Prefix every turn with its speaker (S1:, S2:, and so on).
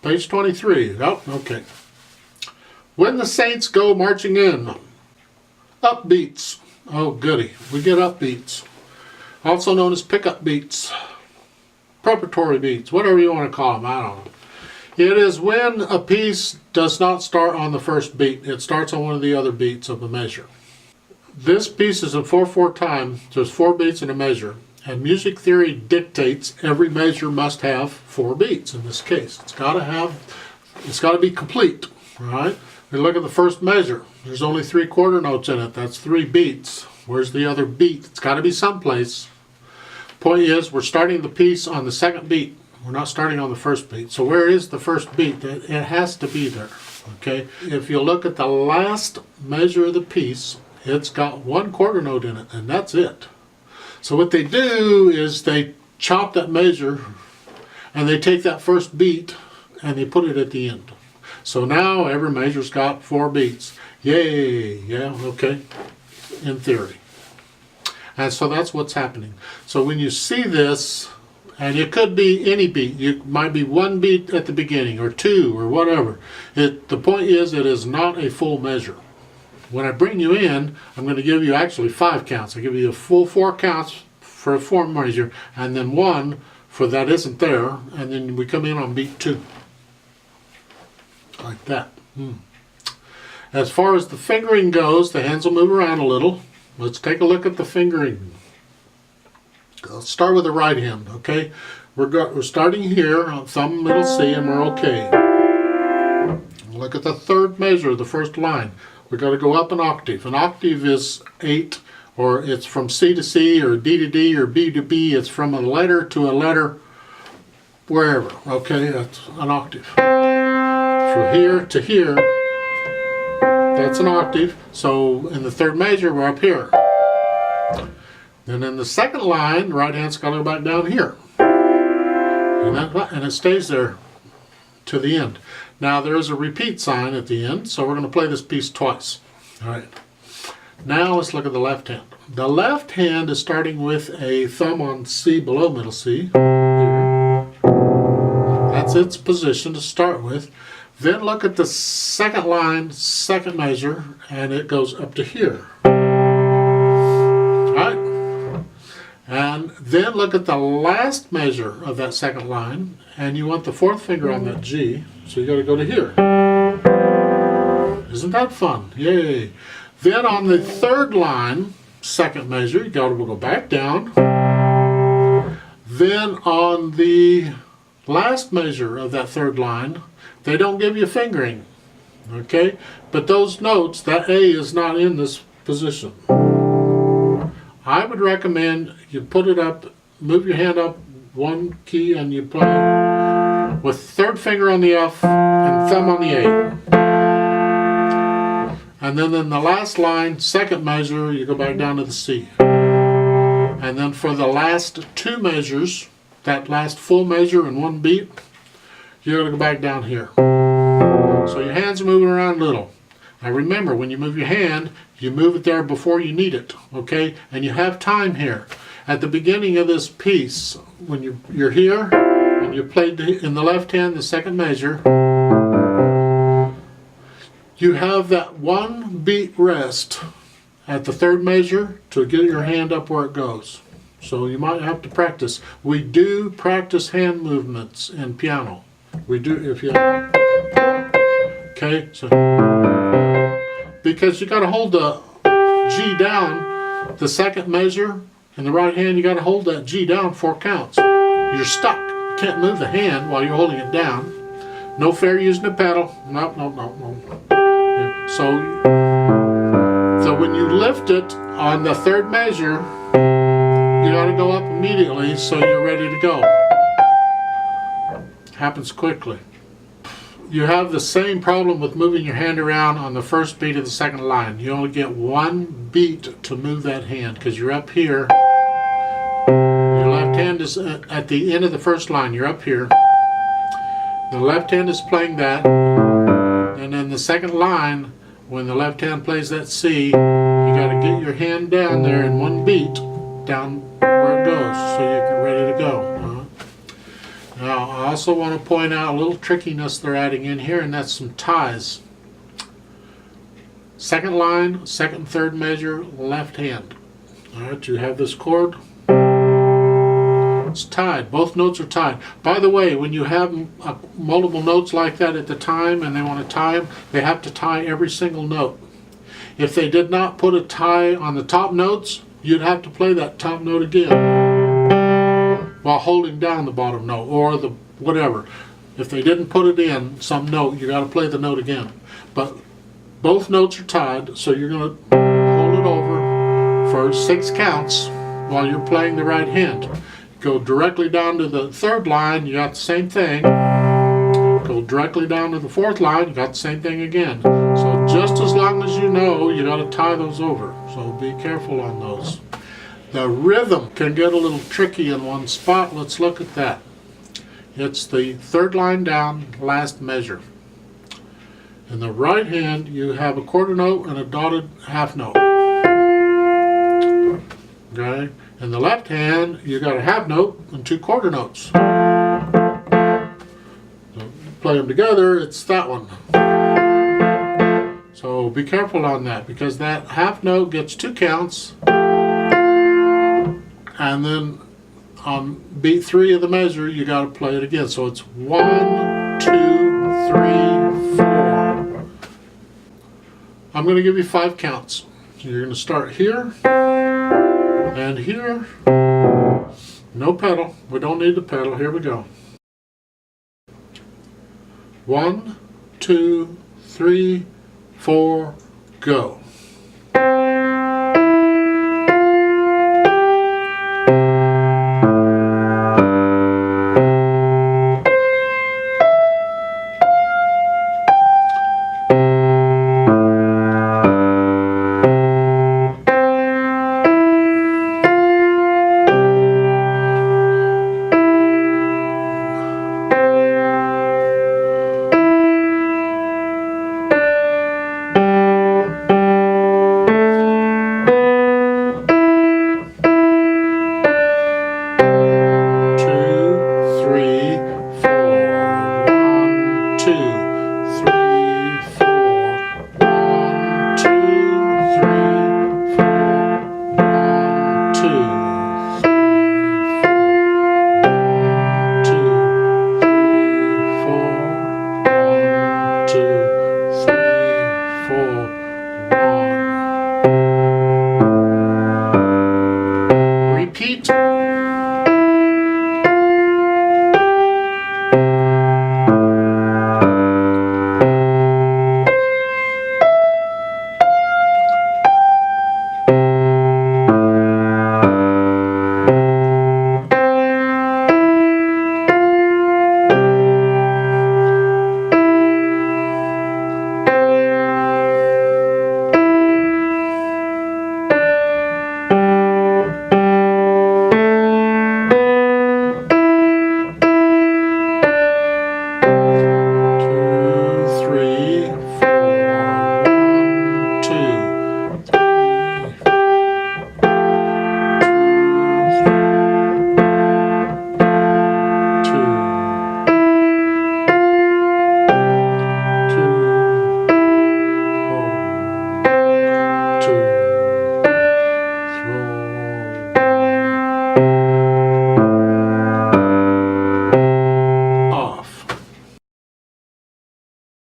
S1: Page 23. Oh, okay. When the saints go marching in. Upbeats. Oh, goody. We get upbeats. Also known as pickup beats. Preparatory beats. Whatever you want to call them. I don't know. It is when a piece does not start on the first beat. It starts on one of the other beats of a measure. This piece is in 4/4 time. There's 4 beats in a measure. And music theory dictates every measure must have 4 beats in this case. It's got to be complete. All right? We look at the first measure. There's only 3 quarter notes in it. That's 3 beats. Where's the other beat? It's got to be someplace. Point is, we're starting the piece on the second beat. We're not starting on the first beat. So where is the first beat? It has to be there. Okay? If you look at the last measure of the piece, it's got 1 quarter note in it, and that's it. So what they do is they chop that measure and they take that first beat and they put it at the end. So now every measure's got 4 beats. Yay! Yeah, okay. In theory. And so that's what's happening. So when you see this, and it could be any beat. It might be 1 beat at the beginning or 2 or whatever. The point is it is not a full measure. When I bring you in, I'm going to give you actually 5 counts. I give you a full 4 counts for a 4 measure, and then 1 for that isn't there, and then we come in on beat 2. Like that. As far as the fingering goes, the hands will move around a little. Let's take a look at the fingering. Let's start with the right hand, okay? We're starting here on thumb, middle C, and we're okay. Look at the third measure, the first line. We've got to go up an octave. An octave is 8, or it's from C to C, or D to D, or B to B. It's from a letter to a letter, wherever. Okay, that's an octave. From here to here, that's an octave. So in the third measure, we're up here. And in the second line, the right hand's got to go back down here. And it stays there to the end. Now there is a repeat sign at the end, so we're going to play this piece twice. All right. Now let's look at the left hand. The left hand is starting with a thumb on C below middle C. Here. That's its position to start with. Then look at the second line, second measure, and it goes up to here. All right. And then look at the last measure of that second line, and you want the 4th finger on that G. So you got to go to here. Isn't that fun? Yay. Then on the third line, second measure, you got to go back down. Then on the last measure of that third line, they don't give you fingering. Okay? But those notes, that A is not in this position. I would recommend you put it up, move your hand up 1 key, and you play with third finger on the F and thumb on the A. And then in the last line, second measure, you go back down to the C. And then for the last 2 measures, that last full measure in 1 beat, you're going to go back down here. So your hands are moving around a little. Now remember, when you move your hand, you move it there before you need it, okay? And you have time here. At the beginning of this piece, when you're here, and you played in the left hand the second measure, you have that 1 beat rest at the third measure to get your hand up where it goes. So you might have to practice. We do practice hand movements in piano. We do, if you, okay, so, because you got to hold the G down, the second measure, in the right hand, you got to hold that G down 4 counts. You're stuck. You can't move the hand while you're holding it down. No fair using the pedal. No. So when you lift it on the third measure, you got to go up immediately so you're ready to go. Happens quickly. You have the same problem with moving your hand around on the first beat of the second line. You only get 1 beat to move that hand because you're up here. Your left hand is at the end of the first line. You're up here. The left hand is playing that. And then the second line, when the left hand plays that C, you got to get your hand down there in 1 beat down where it goes so you're ready to go. Now, also want to point out a little trickiness they're adding in here, and that's some ties. Second line, second, third measure, left hand. Alright, you have this chord. It's tied. Both notes are tied. By the way, when you have multiple notes like that at the time and they want to tie them, they have to tie every single note. If they did not put a tie on the top notes, you'd have to play that top note again while holding down the bottom note or the whatever. If they didn't put it in some note, you got to play the note again. But both notes are tied, so you're going to hold it over for 6 counts while you're playing the right hand. Go directly down to the third line, you got the same thing. Go directly down to the fourth line, you got the same thing again. So just as long as you know, you got to tie those over. So be careful on those. The rhythm can get a little tricky in one spot. Let's look at that. It's the third line down, last measure. In the right hand, you have a quarter note and a dotted half note. Okay? In the left hand, you got a half note and 2 quarter notes. So play them together, it's that one. So be careful on that, because that half note gets 2 counts, and then on beat 3 of the measure, you got to play it again. So it's 1, 2, 3, 4. I'm going to give you 5 counts. You're going to start here. And here, no pedal. We don't need the pedal. Here we go. 1, 2, 3, 4, go.